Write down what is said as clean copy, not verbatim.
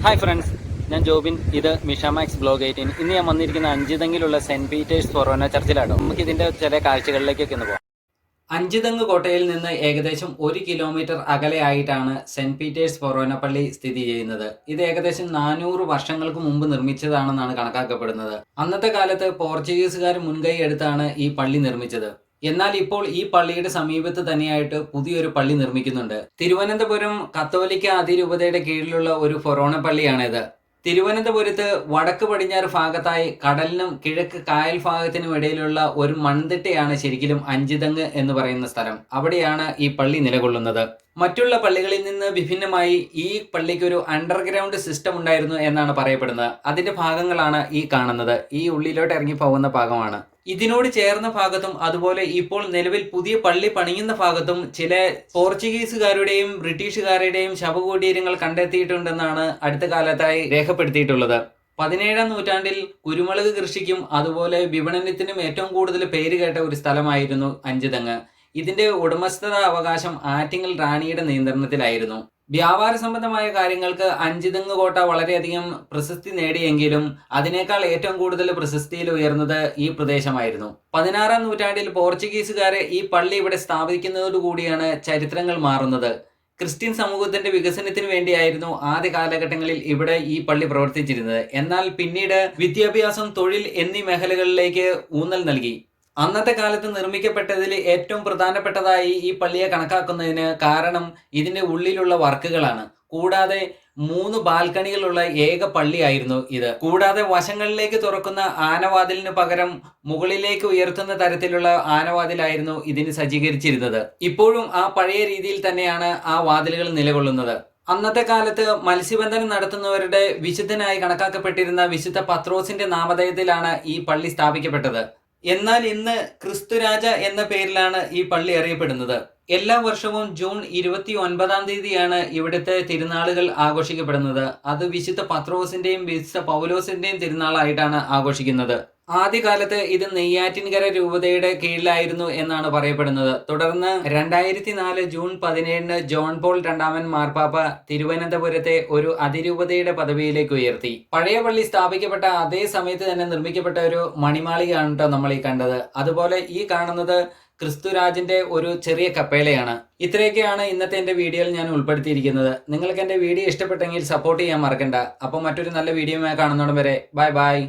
Hi friends, ഞാൻ ജോബിൻ. ഇത് മിഷാമാക്സ് blog 18. ഇന്ന് ഞാൻ വന്നിരിക്കുന്ന അഞ്ചുതെങ്ങിലുള്ള സെൻറ്റ് പീറ്റേഴ്സ് ഫൊറോന ചർച്ചിലാട്ടോ. നമുക്ക് ഇതിൻ്റെ ചില കാഴ്ചകളിലേക്കൊക്കെ ഒന്ന് പോകാം. അഞ്ചുതെങ്ങ് കോട്ടയിൽ നിന്ന് ഏകദേശം 1 കിലോമീറ്റർ അകലെയായിട്ടാണ് സെൻറ്റ് പീറ്റേഴ്സ് ഫൊറോന പള്ളി സ്ഥിതി ചെയ്യുന്നത്. ഇത് ഏകദേശം 400 വർഷങ്ങൾക്ക് മുമ്പ് നിർമ്മിച്ചതാണെന്നാണ് കണക്കാക്കപ്പെടുന്നത്. അന്നത്തെ കാലത്ത് പോർച്ചുഗീസുകാർ മുൻകൈ എടുത്താണ് ഈ പള്ളി നിർമ്മിച്ചത്. എന്നാൽ ഇപ്പോൾ ഈ പള്ളിയുടെ സമീപത്ത് തന്നെയായിട്ട് പുതിയൊരു പള്ളി നിർമ്മിക്കുന്നുണ്ട്. തിരുവനന്തപുരം കത്തോലിക്ക അതിരൂപതയുടെ കീഴിലുള്ള ഒരു ഫൊറോന പള്ളിയാണിത്. തിരുവനന്തപുരത്ത് വടക്ക് പടിഞ്ഞാറ് ഭാഗത്തായി കടലിനും കിഴക്ക് കായൽ ഭാഗത്തിനും ഇടയിലുള്ള ഒരു മൺതിട്ടയാണ് ശരിക്കും അഞ്ചുതെങ്ങ് എന്ന് പറയുന്ന സ്ഥലം. അവിടെയാണ് ഈ പള്ളി നിലകൊള്ളുന്നത്. മറ്റുള്ള പള്ളികളിൽ നിന്ന് വിഭിന്നമായി ഈ പള്ളിക്ക് ഒരു അണ്ടർഗ്രൗണ്ട് സിസ്റ്റം ഉണ്ടായിരുന്നു എന്നാണ് പറയപ്പെടുന്നത്. അതിന്റെ ഭാഗങ്ങളാണ് ഈ കാണുന്നത്. ഈ ഉള്ളിലോട്ട് ഇറങ്ങി പോകുന്ന ഭാഗമാണ്. ഇതിനോട് ചേർന്ന ഭാഗത്തും അതുപോലെ ഇപ്പോൾ നിലവിൽ പുതിയ പള്ളി പണിയുന്ന ഭാഗത്തും ചില പോർച്ചുഗീസുകാരുടെയും ബ്രിട്ടീഷുകാരുടെയും ശവകുടീരങ്ങൾ കണ്ടെത്തിയിട്ടുണ്ടെന്നാണ് അടുത്ത കാലത്തായി രേഖപ്പെടുത്തിയിട്ടുള്ളത്. 17ാം നൂറ്റാണ്ടിൽ കുരുമുളക് കൃഷിക്കും അതുപോലെ വിപണനത്തിനും ഏറ്റവും കൂടുതൽ പേര് കേട്ട ഒരു സ്ഥലമായിരുന്നു അഞ്ചുതെങ്ങ്. ഇതിന്റെ ഉടമസ്ഥത അവകാശം ആറ്റിങ്ങൽ റാണിയുടെ നിയന്ത്രണത്തിലായിരുന്നു. വ്യാപാര സംബന്ധമായ കാര്യങ്ങൾക്ക് അഞ്ചുതെങ്ങ് കോട്ട വളരെയധികം പ്രശസ്തി നേടിയെങ്കിലും അതിനേക്കാൾ ഏറ്റവും കൂടുതൽ പ്രശസ്തിയിൽ ഉയർന്നത് ഈ പ്രദേശമായിരുന്നു. 16ാം നൂറ്റാണ്ടിൽ പോർച്ചുഗീസുകാരെ ഈ പള്ളി ഇവിടെ സ്ഥാപിക്കുന്നതോടുകൂടിയാണ് ചരിത്രങ്ങൾ മാറുന്നത്. ക്രിസ്ത്യൻ സമൂഹത്തിന്റെ വികസനത്തിന് വേണ്ടിയായിരുന്നു ആദ്യ കാലഘട്ടങ്ങളിൽ ഇവിടെ ഈ പള്ളി പ്രവർത്തിച്ചിരുന്നത്. എന്നാൽ പിന്നീട് വിദ്യാഭ്യാസം, തൊഴിൽ എന്നീ മേഖലകളിലേക്ക് ഊന്നൽ നൽകി. അന്നത്തെ കാലത്ത് നിർമ്മിക്കപ്പെട്ടതിൽ ഏറ്റവും പ്രധാനപ്പെട്ടതായി ഈ പള്ളിയെ കണക്കാക്കുന്നതിന് കാരണം ഇതിന്റെ ഉള്ളിലുള്ള വർക്കുകളാണ്. കൂടാതെ 3 ബാൽക്കണികളുള്ള ഏക പള്ളിയായിരുന്നു ഇത്. കൂടാതെ വശങ്ങളിലേക്ക് തുറക്കുന്ന ആനവാതിലിന് പകരം മുകളിലേക്ക് ഉയർത്തുന്ന തരത്തിലുള്ള ആനവാതിലായിരുന്നു ഇതിന് സജ്ജീകരിച്ചിരുന്നത്. ഇപ്പോഴും ആ പഴയ രീതിയിൽ തന്നെയാണ് ആ വാതിലുകൾ നിലകൊള്ളുന്നത്. അന്നത്തെ കാലത്ത് മത്സ്യബന്ധനം നടത്തുന്നവരുടെ വിശുദ്ധനായി കണക്കാക്കപ്പെട്ടിരുന്ന വിശുദ്ധ പത്രോസിന്റെ നാമധേയത്തിലാണ് ഈ പള്ളി സ്ഥാപിക്കപ്പെട്ടത്. എന്നാൽ ഇന്ന് ക്രിസ്തുരാജ എന്ന പേരിലാണ് ഈ പള്ളി അറിയപ്പെടുന്നത്. എല്ലാ വർഷവും ജൂൺ 29-ാം തീയതിയാണ് ഇവിടുത്തെ തിരുനാളുകൾ ആഘോഷിക്കപ്പെടുന്നത്. അത് വിശുദ്ധ പത്രോസിന്റെയും വിശുദ്ധ പൗലോസിന്റെയും തിരുനാളായിട്ടാണ് ആഘോഷിക്കുന്നത്. ആദ്യകാലത്ത് ഇത് നെയ്യാറ്റിൻകര രൂപതയുടെ കീഴിലായിരുന്നു എന്നാണ് പറയപ്പെടുന്നത്. തുടർന്ന് 2004 ജൂൺ 17-ന് ജോൺ പോൾ രണ്ടാമൻ മാർപ്പാപ്പ തിരുവനന്തപുരത്തെ ഒരു അതിരൂപതയുടെ പദവിയിലേക്ക് ഉയർത്തി. പഴയ പള്ളി സ്ഥാപിക്കപ്പെട്ട അതേ സമയത്ത് തന്നെ നിർമ്മിക്കപ്പെട്ട ഒരു മണിമാളികയാണ് കേട്ടോ നമ്മൾ ഈ കണ്ടത്. അതുപോലെ ഈ കാണുന്നത് ക്രിസ്തുരാജിന്റെ ഒരു ചെറിയ കപ്പേലയാണ്. ഇത്രയൊക്കെയാണ് ഇന്നത്തെ എൻ്റെ വീഡിയോയിൽ ഞാൻ ഉൾപ്പെടുത്തിയിരിക്കുന്നത്. നിങ്ങൾക്ക് എൻ്റെ വീഡിയോ ഇഷ്ടപ്പെട്ടെങ്കിൽ സപ്പോർട്ട് ചെയ്യാൻ മറക്കണ്ട. അപ്പോൾ മറ്റൊരു നല്ല വീഡിയോയുമായി കാണുന്നോടം വരെ ബൈ ബൈ.